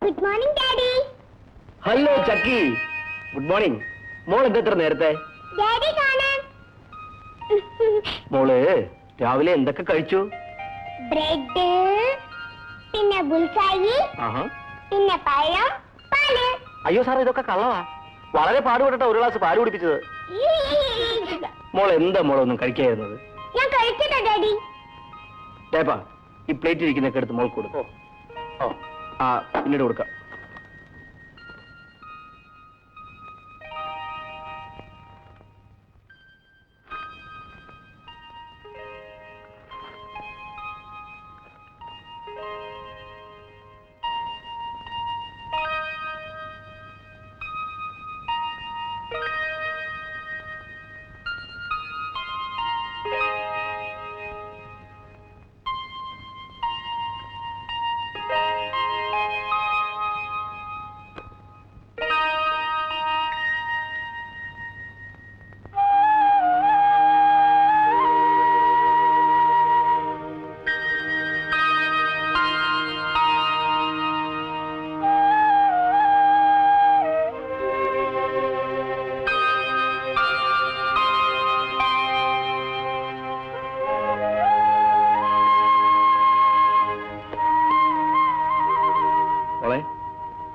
Good morning daddy. Hello ചക്കി, good morning. മോൾ എന്തെത്ര നേരത്തെ? Daddy കാണാൻ. മോള് രാവിലെ എന്തൊക്കെ കഴിച്ചു? ബ്രെഡ്, പിന്നെ ബുൾസായി, പിന്നെ പഴം, പാല്. അയ്യോ സാറേ, ഇതൊക്കെ കള്ളവാ. വളരെ പാടുപെട്ടിട്ട് ഒരു ഗ്ലാസ് പാല് കുടിപ്പിച്ചത്. മോൾ എന്താ മോളൊന്നും കഴിക്കായിരുന്നത്? ഞാൻ കഴിക്കട്ടെ ഡാഡി. ടേപ്പാ, ഈ പ്ലേറ്റ് ഇരിക്കുന്നൊക്കെ എടുത്ത് മോൾക്ക് കൊടുക്കോ? പിന്നീട് കൊടുക്കാം.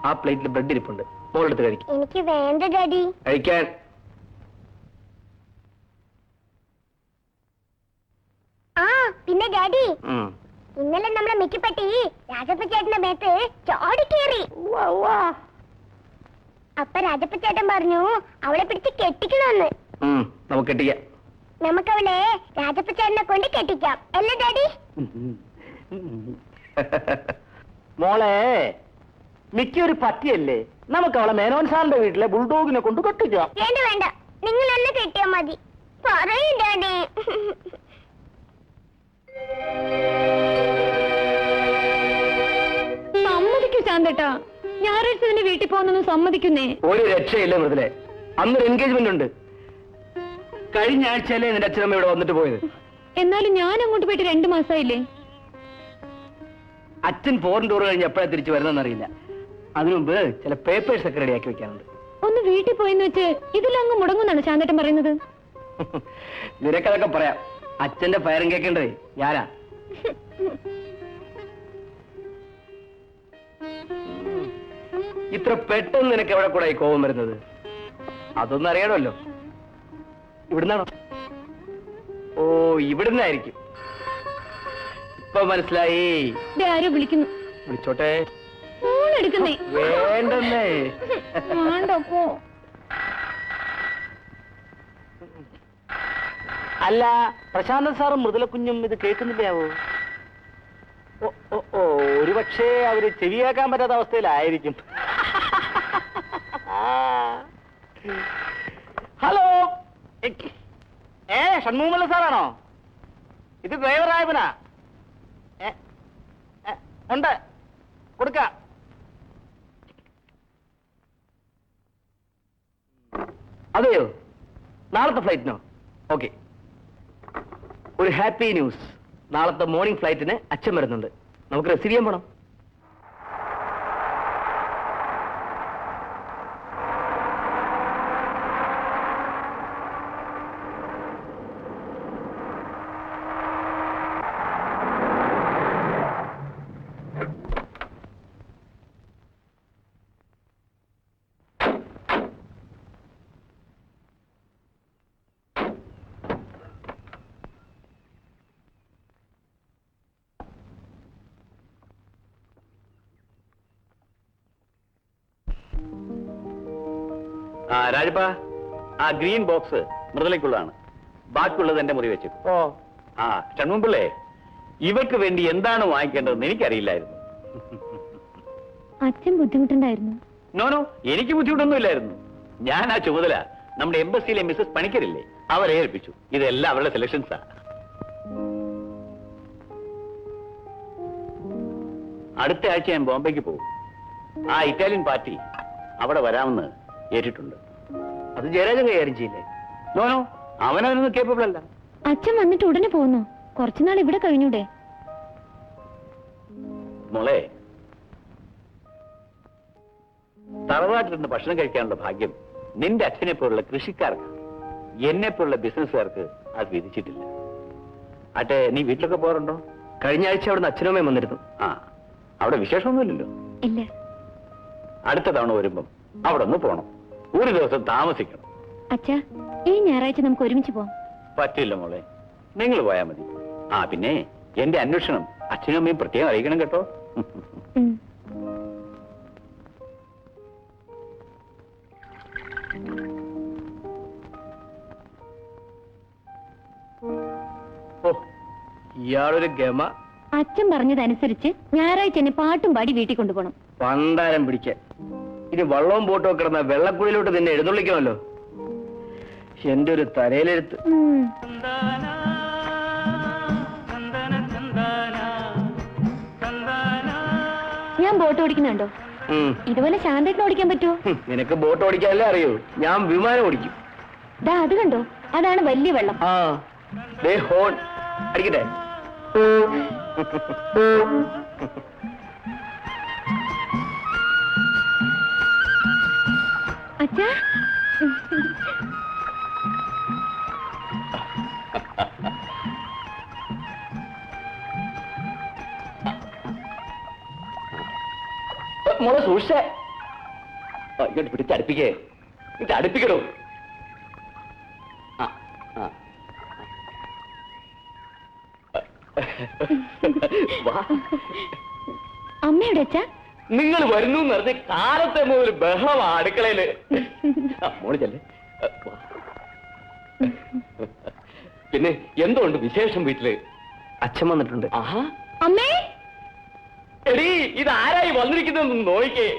ആ പ്ലേറ്റിൽ ബ്രെഡ് ഇരിപ്പുണ്ട്, മോളെടുത്ത് കഴിക്കും. എനിക്ക് വേണ്ട ഡാഡി. കഴിക്കാൻ. ആ പിന്നെ ഡാഡി, ഇന്നലെ നമ്മളെ മിക്കിപ്പട്ടി രാജപ്പ ചേട്ടന്റെ മേത്ത് ചോടി കയറി. അപ്പൊ രാജപ്പ ചേട്ടൻ പറഞ്ഞു അവളെ പിടിച്ച് കെട്ടിക്കണമെന്ന്. നമുക്ക് കെട്ടിക്കാം. നമുക്കവളെ രാജപ്പ ചേട്ടനെ കൊണ്ട് കെട്ടിക്കാം അല്ലേ ഡാഡി? മോളെ, മിക്ക ഒരു പറ്റിയല്ലേ, നമുക്ക് അവളെ മേനോൻ സാറിന്റെ വീട്ടിലെ ബുൾഡോഗിനെ കൊണ്ട് കെട്ടിക്കാം. വേണ്ട വേണ്ട, നിങ്ങൾ എന്നെ കെട്ടിയാ മതി. പറയൂ ഡാഡി. സമ്മതിക്കൂ ശാന്തേട്ടാ, ഞായറാഴ്ച നിന്റെ വീട്ടിൽ പോകുന്നൊന്നും സമ്മതിക്കുന്നേ. ഒരു രക്ഷയില്ല മൃദുലെ, അന്നൊരു എൻഗേജ്മെന്റ് ഉണ്ട്. കഴിഞ്ഞ ആഴ്ചയല്ലേ നിന്റെ അച്ഛനമ്മ ഇവിടെ വന്നിട്ട് പോയത്. എന്നാലും ഞാൻ അങ്ങോട്ട് പോയിട്ട് 2 മാസമായില്ലേ. അച്ഛൻ ഫോറിൻ ടൂർ കഴിഞ്ഞ് എപ്പോഴാ തിരിച്ചു വരുന്നറിയില്ല. അതിനു മുമ്പ് ചില പേപ്പേഴ്സ് ഒക്കെ റെഡിയാക്കി വെക്കാനുണ്ട്. ഒന്ന് വീട്ടിൽ പോയെന്ന് വെച്ച് ഇതിലങ്ങ് മുടങ്ങുന്നാണ് ശാന്തേട്ടൻ പറയുന്നത്. നിനക്കതൊക്കെ പറയാം, അച്ഛന്റെ ഫയറും കേൾക്കേണ്ടതേ ഞാനാ. ഇത്ര പെട്ടെന്ന് നിനക്ക് എവിടെ കൂടെ ഈ കോപം വരുന്നത്? അതൊന്നും അറിയണമല്ലോ. ഇവിടുന്നാണോ? ഓ, ഇവിടുന്നായിരിക്കും. ഇപ്പൊ മനസ്സിലായി. ആരോ വിളിക്കുന്നു. വിളിച്ചോട്ടെ. ഫോൺ എടുക്കുന്നേ. വേണ്ടെന്നേ. വേണ്ടപ്പോ. അല്ല, പ്രശാന്തൻ സാറും മൃദുല കുഞ്ഞും ഇത് കേൾക്കുന്നില്ലാവോ? ഓ, ഒരു പക്ഷേ അവര് ചെവിയാക്കാൻ പറ്റാത്ത അവസ്ഥയിലായിരിക്കും. ഹലോ, ഷൺമുഖമല്ല സാറാണോ? ഇത് ഡ്രൈവർ ആയവനാ. ഉണ്ട്, കൊടുക്ക. അതെയോ, നാളത്തെ ഫ്ലൈറ്റിനോ? ഓക്കെ, ഒരു ഹാപ്പി ന്യൂസ്. നാളത്തെ മോർണിംഗ് ഫ്ലൈറ്റിന് അച്ഛൻ വരുന്നുണ്ട്. നമുക്ക് റിസീവ് ചെയ്യാൻ പോണം. രാജപ്പ, ആ ഗ്രീൻ ബോക്സ് മൃദുലയ്ക്കുള്ളതാണ്. ബാക്കിയുള്ളത് എന്റെ മുറി വെച്ചു. ഷൺമുമ്പിള്ളേ, ഇവർക്ക് വേണ്ടി എന്താണ് വാങ്ങിക്കേണ്ടതെന്ന് എനിക്കറിയില്ലായിരുന്നു. അച്ഛൻ ബുദ്ധിമുട്ടുണ്ടായിരുന്നു. നോനോ, എനിക്ക് ബുദ്ധിമുട്ടൊന്നും ഇല്ലായിരുന്നു. ഞാൻ ആ ചുമതല നമ്മുടെ എംബസിയിലെ മിസ്സസ് പണിക്കരില്ലേ, അവരെ ഏൽപ്പിച്ചു. ഇതെല്ലാം അവരുടെ സെലക്ഷൻസാ. അടുത്ത ആഴ്ച ഞാൻ ബോംബെക്ക് പോകും. ആ ഇറ്റാലിയൻ പാർട്ടി അവിടെ വരാമെന്ന് ഏറ്റിട്ടുണ്ട്. അത് ജയരാജൻ കൈകാര്യം ചെയ്യില്ലേ? നോനോ, അവനൊന്നും കേപ്പബിൾ അല്ല. അച്ഛൻ വന്നിട്ട് ഉടനെ പോകുന്നു. കുറച്ചുനാൾ ഇവിടെ കഴിഞ്ഞൂടെ? മോളെ, തറവാട്ടിൽ നിന്ന് ഭക്ഷണം കഴിക്കാനുള്ള ഭാഗ്യം നിന്റെ അച്ഛനെ പോലുള്ള കൃഷിക്കാർക്ക്, എന്നെ പോലുള്ള ബിസിനസ്സുകാർക്ക് അത് വിധിച്ചിട്ടില്ല. ആട്ടെ, നീ വീട്ടിലൊക്കെ പോകാറുണ്ടോ? കഴിഞ്ഞ ആഴ്ച അവിടുന്ന് അച്ഛനും അമ്മയും വന്നിരുന്നു. ആ, അവിടെ വിശേഷമൊന്നുമില്ലല്ലോ. ഇല്ല. അടുത്ത തവണ വരുമ്പം അവിടെ ഒന്ന് പോണം. ഒരു ദിവസം താമസിക്കണം. അച്ഛാ, ഈ ഞായറാഴ്ച നമുക്ക് ഒരുമിച്ച് പോവാം. പറ്റില്ല മോളെ, നിങ്ങൾ പോയാൽ മതി. ആ, പിന്നെ എന്റെ അന്വേഷണം അച്ഛനും അമ്മയും പ്രത്യേകം അറിയിക്കണം കേട്ടോ. ഉം. ഓ, ഇയാളൊരു ഗമ. അച്ഛൻ പറഞ്ഞതനുസരിച്ച് ഞായറാഴ്ച എന്നെ പാട്ടും പാടി വീട്ടിൽ കൊണ്ടുപോകണം. പണ്ടാരം പിടിക്കാൻ. ഇനി വള്ളവും ബോട്ടും ഒക്കെ കിടന്ന വെള്ളക്കുഴിയിലോട്ട് നിന്നെ എഴുന്നള്ളിക്കണമല്ലോ. എന്റെ ഒരു തലയിലെഴുത്ത്. ഉം. ഞാൻ ബോട്ട് ഓടിക്കുന്നുണ്ടോ? ഇതുപോലെ ശാന്തത്തിന് ഓടിക്കാൻ പറ്റുമോ? നിനക്ക് ബോട്ട് ഓടിക്കാനല്ലേ അറിയൂ, ഞാൻ വിമാനം ഓടിക്കും. ദാ അത് കണ്ടോ, അതാണ് വലിയ വെള്ളം. ആ, ദേ ഹോൺ അടിക്കട്ടെ. അച്ഛാ, മോളെ സൂക്ഷിച്ചേ. ഇങ്ങോട്ട് പിടിച്ചടുപ്പിക്കേ, ഇത് അടുപ്പിക്കണോ? അമ്മയുടെ അച്ഛാ, നിങ്ങൾ വരുന്നു എന്ന് പറഞ്ഞ് കാലത്തെ മുതൽ ബഹളമാ അടുക്കളയില്. മോള് ചെല്ലേ. പിന്നെ എന്തുകൊണ്ട് വിശേഷം വീട്ടില്? അച്ഛൻ വന്നിട്ടുണ്ട്. ആഹാ, അമ്മേ, എടീ, ഇത് ആരായി വന്നിരിക്കുന്നതെന്ന് നോക്കിക്കേ.